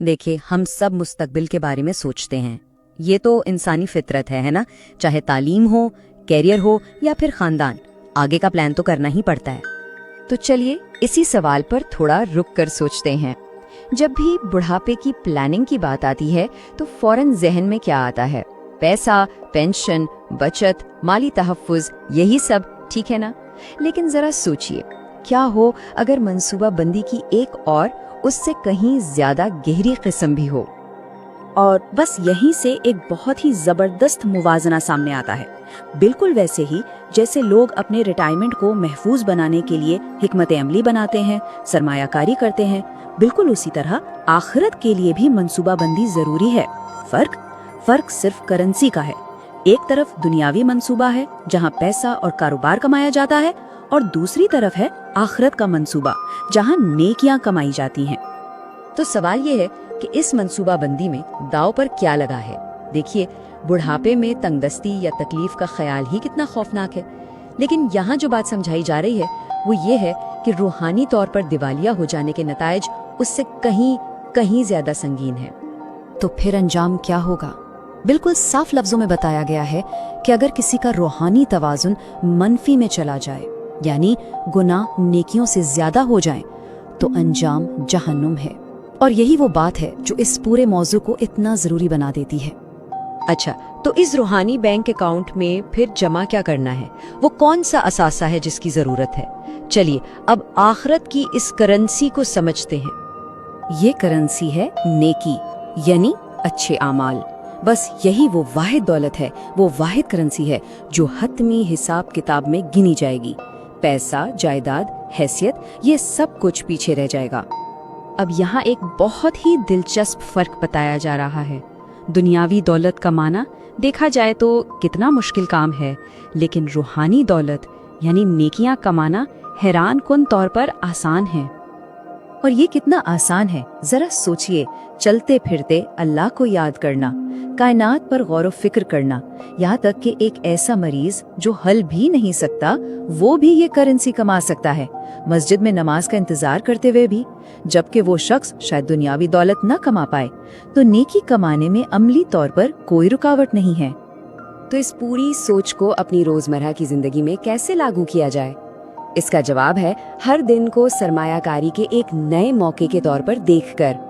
देखिए, हम सब मुस्तकबिल के बारे में सोचते हैं। ये तो इंसानी फितरत है ना? चाहे तालीम हो, कैरियर हो या फिर खानदान, आगे का प्लान तो करना ही पड़ता है। तो चलिए इसी सवाल पर थोड़ा रुक कर सोचते हैं। जब भी बुढ़ापे की प्लानिंग की बात आती है तो फौरन जहन में क्या आता है? पैसा, पेंशन, बचत, माली तहफ्फुज, यही सब ठीक है ना? लेकिन जरा सोचिए, क्या हो अगर मंसूबा बंदी की एक और उससे कहीं ज्यादा गहरी किस्म भी हो? और बस यहीं से एक बहुत ही जबरदस्त मुवाजना सामने आता है। बिल्कुल वैसे ही जैसे लोग अपने रिटायरमेंट को महफूज बनाने के लिए हिकमत अमली बनाते हैं, सरमायाकारी करते हैं, बिल्कुल उसी तरह आखिरत के लिए भी मंसूबाबंदी जरूरी है। फर्क सिर्फ करेंसी का है। एक तरफ दुनियावी मंसूबा है जहां पैसा और कारोबार कमाया जाता है, और दूसरी तरफ है आखिरत का मंसूबा जहां नेकियां कमाई जाती हैं। तो सवाल ये है कि इस मंसूबाबंदी में दाव पर क्या लगा है? देखिए, बुढ़ापे में तंगदस्ती या तकलीफ का ख्याल ही कितना खौफनाक है, लेकिन यहाँ जो बात समझाई जा रही है वो ये है कि रूहानी तौर पर दिवालिया हो जाने के नतायज उससे कहीं ज्यादा संगीन है। तो फिर अंजाम क्या होगा? बिल्कुल साफ लफ्जों में बताया गया है कि अगर किसी का रूहानी तवाजुन मनफी में चला जाए, यानी गुनाह नेकियों से ज्यादा हो जाएं, तो अंजाम जहन्नुम है। और यही वो बात है जो इस पूरे मौजू को इतना जरूरी बना देती है। अच्छा, तो इस रूहानी बैंक अकाउंट में फिर जमा क्या करना है? वो कौन सा असासा है जिसकी जरूरत है? चलिए अब आखिरत की इस करेंसी को समझते हैं। ये करेंसी है नेकी, यानी अच्छे आमाल। बस यही वो वाहिद दौलत है, वो वाहिद करेंसी है जो हतमी हिसाब किताब में गिनी जाएगी। पैसा, जायदाद, हैसियत, ये सब कुछ पीछे रह जाएगा। अब यहाँ एक बहुत ही दिलचस्प फर्क बताया जा रहा है। दुनियावी दौलत कमाना देखा जाए तो कितना मुश्किल काम है, लेकिन रूहानी दौलत यानी नेकियां कमाना हैरान कुन तौर पर आसान है। और ये कितना आसान है, जरा सोचिए। चलते फिरते अल्लाह को याद करना, कायनात पर गौर व फिक्र करना, यहाँ तक कि एक ऐसा मरीज जो हल भी नहीं सकता वो भी ये करेंसी कमा सकता है, मस्जिद में नमाज का इंतजार करते हुए भी, जबकि वो शख्स शायद दुनियावी दौलत न कमा पाए। तो नेकी कमाने में अमली तौर पर कोई रुकावट नहीं है। तो इस पूरी सोच को अपनी रोजमर्रा की जिंदगी में कैसे लागू किया जाए? इसका जवाब है हर दिन को सरमायाकारी के एक नए मौके के तौर पर देखकर।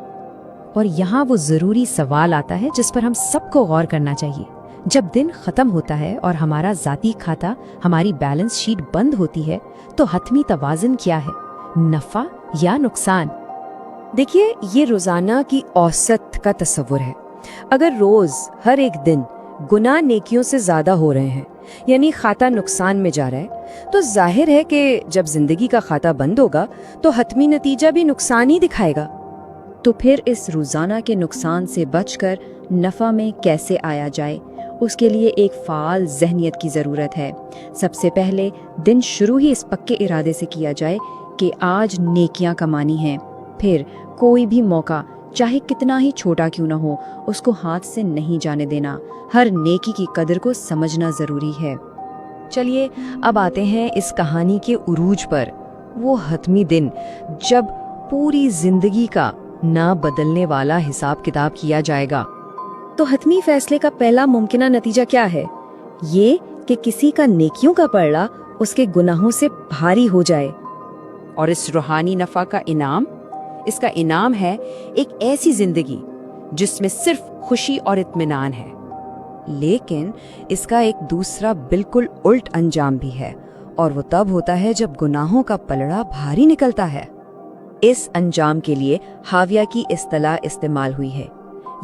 और यहाँ वो जरूरी सवाल आता है जिस पर हम सबको गौर करना चाहिए। जब दिन खत्म होता है और हमारा जाती खाता, हमारी बैलेंस शीट बंद होती है, तो हतमी तवाज़ुन क्या है, नफा या नुकसान? देखिए, ये रोजाना की औसत का तस्वुर है। अगर रोज हर एक दिन गुनाह नेकियों से ज्यादा हो रहे हैं, यानी खाता नुकसान में जा रहा है, तो जाहिर है कि जब जिंदगी का खाता बंद होगा तो हतमी नतीजा भी नुकसान ही दिखाएगा। तो फिर इस रोजाना के नुकसान से बचकर नफा में कैसे आया जाए, उसके लिए एक फाल जहनियत की जरूरत है। सबसे पहले दिन शुरू ही इस पक्के इरादे से किया जाए कि आज नेकियां कमानी हैं। फिर कोई भी मौका, चाहे कितना ही छोटा क्यों ना हो, उसको हाथ से नहीं जाने देना। हर नेकी की कदर को समझना जरूरी है। चलिए अब आते हैं इस कहानी के उरूज पर, वो हतमी दिन जब पूरी जिंदगी का ना बदलने वाला हिसाब किताब किया जाएगा। तो हतमी फैसले का पहला मुमकिना नतीजा क्या है? ये कि किसी का नेकियों का पलड़ा उसके गुनाहों से भारी हो जाए। और इस रूहानी नफा का इनाम, इसका इनाम है एक ऐसी जिंदगी जिसमें सिर्फ खुशी और इत्मीनान है। लेकिन इसका एक दूसरा बिल्कुल उल्ट अंजाम भी है, और वो तब होता है जब गुनाहों का पलड़ा भारी निकलता है। इस अंजाम के लिए हाविया की इस्तिलाह इस्तेमाल हुई है।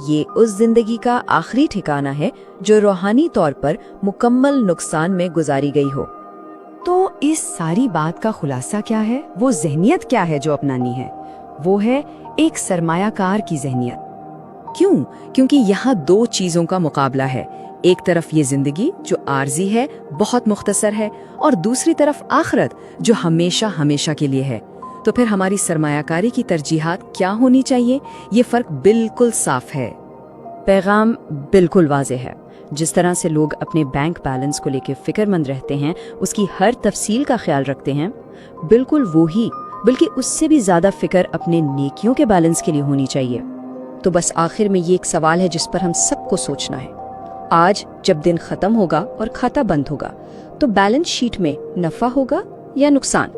ये उस जिंदगी का आखिरी ठिकाना है जो रूहानी तौर पर मुकम्मल नुकसान में गुजारी गई हो। तो इस सारी बात का खुलासा क्या है? वो जहनियत क्या है जो अपनानी है? वो है एक सरमायाकार की जहनियत। क्यों? क्योंकि यहाँ दो चीजों का मुकाबला है। एक तरफ ये जिंदगी जो आर्जी है, बहुत मुख्तसर है, और दूसरी तरफ आखिरत जो हमेशा हमेशा के लिए है। तो फिर हमारी सरमायाकारी की तरजीहात क्या होनी चाहिए? ये फर्क बिल्कुल साफ है। पैगाम बिल्कुल वाज़ेह है। जिस तरह से लोग अपने बैंक बैलेंस को लेकर फिक्रमंद रहते हैं, उसकी हर तफसील का ख्याल रखते हैं, बिल्कुल वो ही, बल्कि उससे भी ज्यादा फिक्र अपने नेकियों के बैलेंस के लिए होनी चाहिए। تو بس آخر میں یہ ایک سوال ہے جس پر ہم سب کو سوچنا ہے. آج جب دن ختم ہوگا اور کھاتا بند ہوگا تو بیلنس شیٹ میں نفع ہوگا یا نقصان؟